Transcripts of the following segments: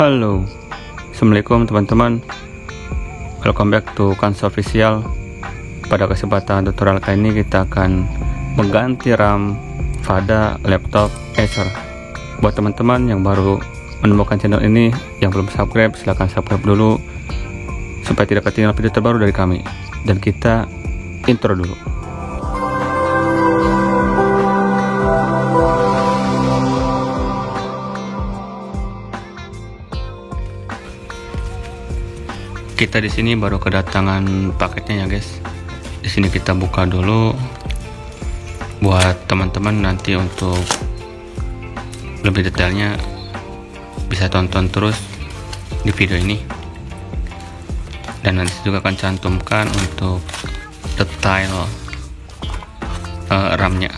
Halo, Assalamualaikum teman-teman. Welcome back to Kansa Official. Pada kesempatan tutorial kali ini kita akan mengganti RAM pada laptop Acer. Buat teman-teman yang baru menemukan channel ini, yang belum subscribe, silahkan subscribe dulu supaya tidak ketinggalan video terbaru dari kami. Dan kita intro dulu. Kita di sini baru kedatangan paketnya ya guys. Di sini kita buka dulu buat teman-teman, nanti untuk lebih detailnya bisa tonton terus di video ini. Dan nanti juga akan cantumkan untuk detail RAM-nya.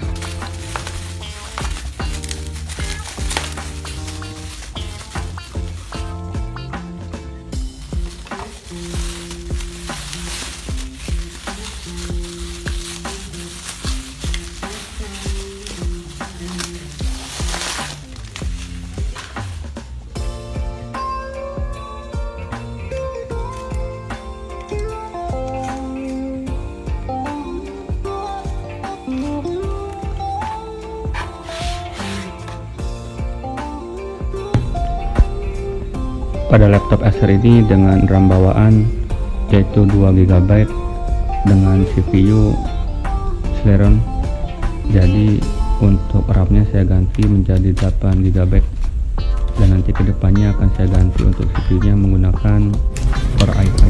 Pada laptop Acer ini dengan RAM bawaan yaitu 2 GB dengan CPU Celeron. Jadi untuk RAM-nya saya ganti menjadi 8 GB, dan nanti kedepannya akan saya ganti untuk CPU-nya menggunakan Core i5.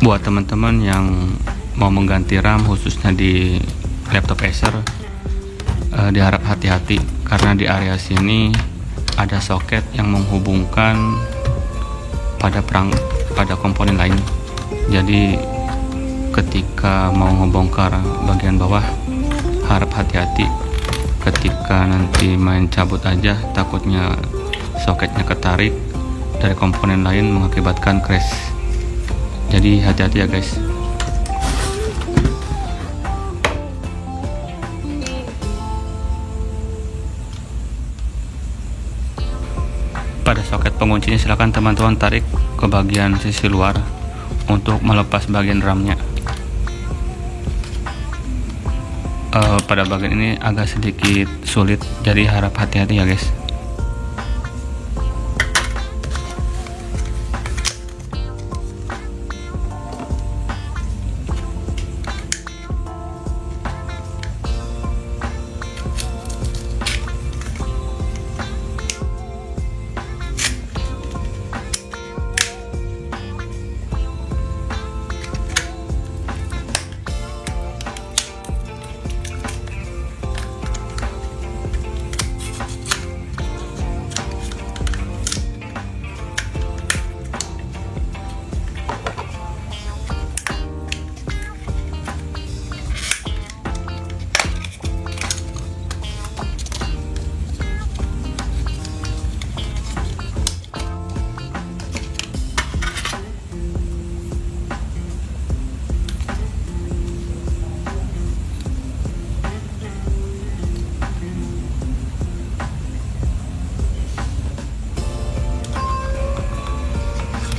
Buat teman-teman yang mau mengganti RAM khususnya di laptop Acer, diharap hati-hati karena di area sini ada soket yang menghubungkan pada komponen lain. Jadi ketika mau ngebongkar bagian bawah, harap hati-hati. Ketika nanti main cabut aja, takutnya soketnya ketarik dari komponen lain mengakibatkan crash. Jadi hati-hati ya guys. Pada soket penguncinya silakan teman-teman tarik ke bagian sisi luar untuk melepas bagian RAM-nya. Pada bagian ini agak sedikit sulit, jadi harap hati-hati ya guys.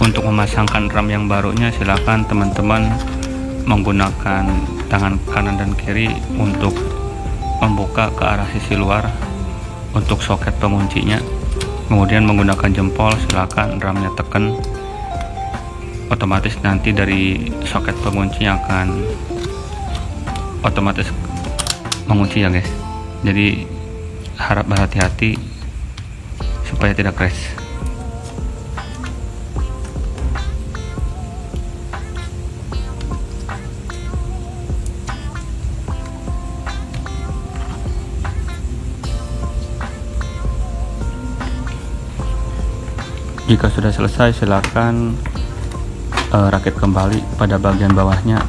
Untuk memasangkan RAM yang barunya silakan teman-teman menggunakan tangan kanan dan kiri untuk membuka ke arah sisi luar untuk soket penguncinya, kemudian menggunakan jempol silakan RAM-nya tekan, otomatis nanti dari soket pengunci akan otomatis mengunci ya guys. Jadi harap berhati-hati supaya tidak crash. Jika sudah selesai silakan rakit kembali pada bagian bawahnya,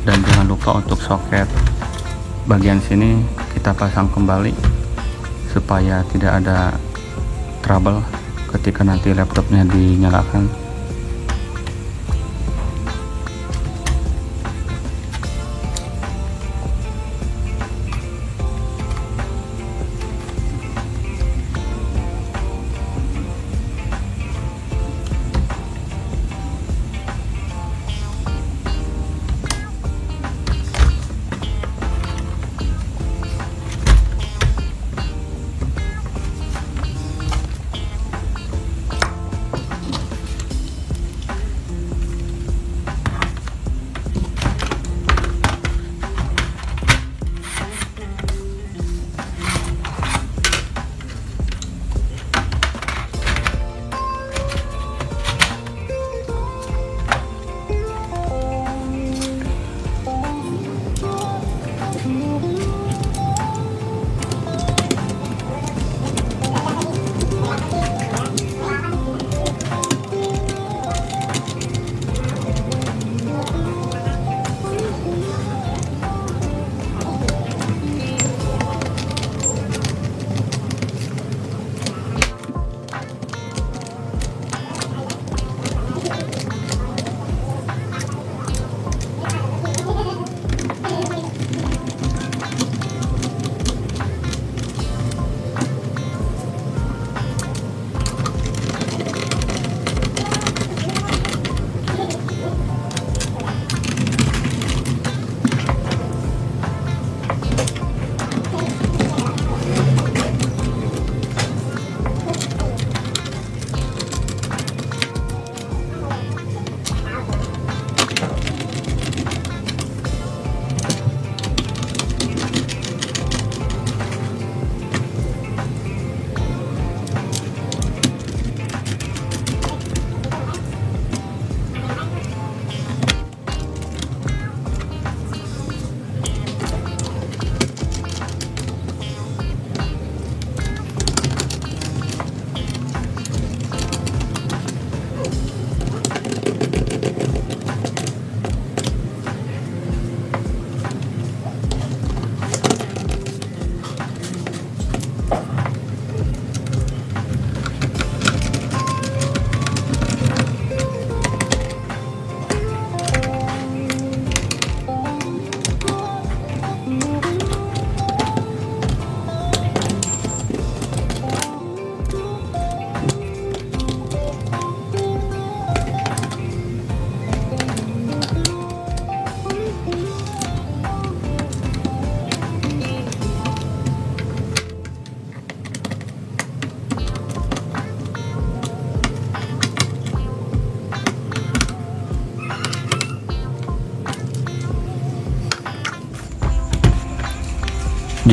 dan jangan lupa untuk soket bagian sini kita pasang kembali supaya tidak ada trouble ketika nanti laptopnya dinyalakan.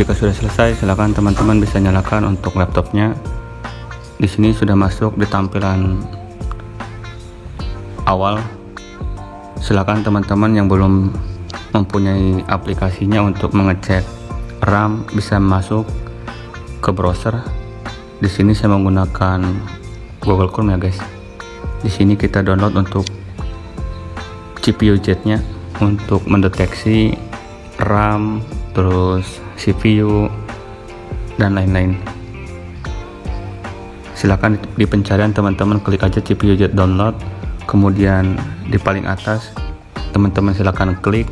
Jika sudah selesai, silakan teman-teman bisa nyalakan untuk laptopnya. Di sini sudah masuk di tampilan awal. Silakan teman-teman yang belum mempunyai aplikasinya untuk mengecek RAM bisa masuk ke browser. Di sini saya menggunakan Google Chrome ya guys. Di sini kita download untuk CPU jet-nya untuk mendeteksi RAM, terus CPU dan lain-lain. Silakan di pencarian teman-teman klik aja CPU jet download, kemudian di paling atas teman-teman silakan klik.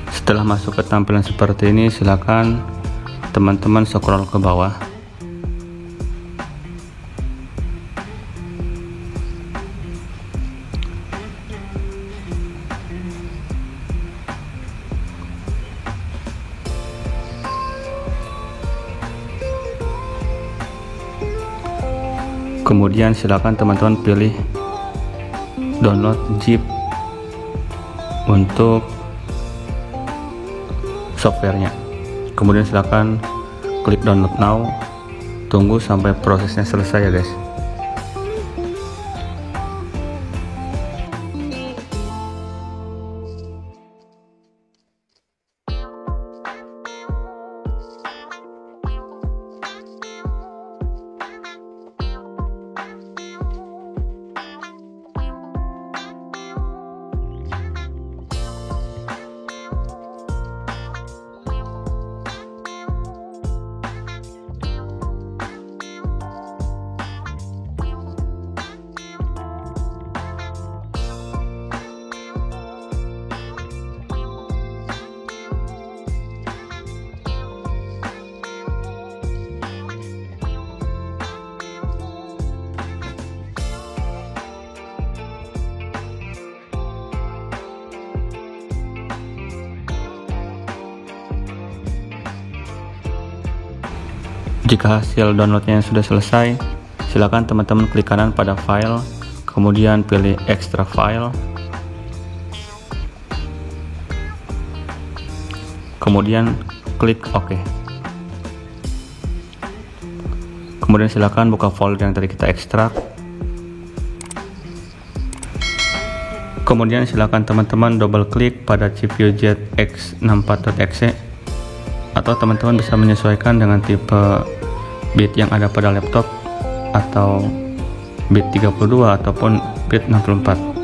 Setelah masuk ke tampilan seperti ini, silakan teman-teman scroll ke bawah. Kemudian silakan teman-teman pilih download zip untuk softwarenya. Kemudian silakan klik download now. Tunggu sampai prosesnya selesai ya guys. Jika hasil downloadnya sudah selesai, silakan teman-teman klik kanan pada file, kemudian pilih extra file, kemudian klik OK. Kemudian silakan buka folder yang tadi kita ekstrak. Kemudian silakan teman-teman double klik pada CPU jet x64.exe, atau teman-teman bisa menyesuaikan dengan tipe bit yang ada pada laptop, atau bit 32 ataupun bit 64.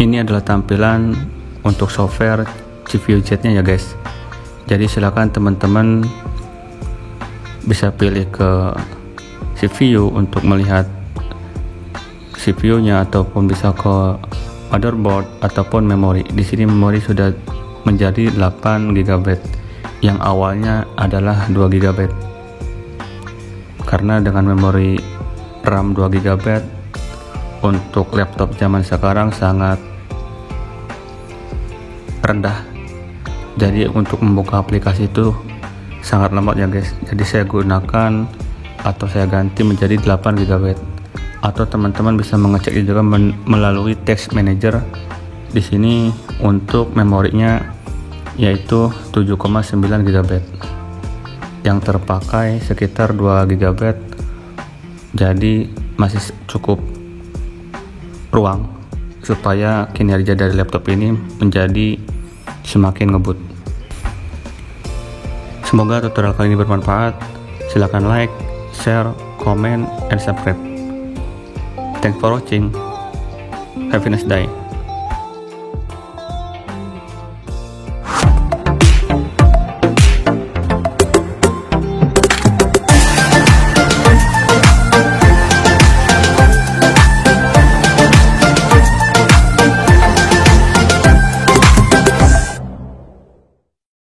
Ini adalah tampilan untuk software CPU jet-nya ya guys. Jadi silakan teman-teman bisa pilih ke CPU untuk melihat CPU-nya, ataupun bisa ke motherboard ataupun memori. Di sini memori sudah menjadi 8 GB yang awalnya adalah 2 GB. Karena dengan memori RAM 2 GB untuk laptop zaman sekarang sangat rendah, jadi untuk membuka aplikasi itu sangat lambat ya guys. Jadi saya gunakan atau saya ganti menjadi 8 GB, atau teman-teman bisa mengecek juga melalui text manager. Di sini untuk memorinya yaitu 7,9 GB, yang terpakai sekitar 2 GB, jadi masih cukup ruang supaya kinerja dari laptop ini menjadi semakin ngebut. Semoga tutorial kali ini bermanfaat. Silahkan like, share, comment, and subscribe. Thanks for watching. Have a nice day.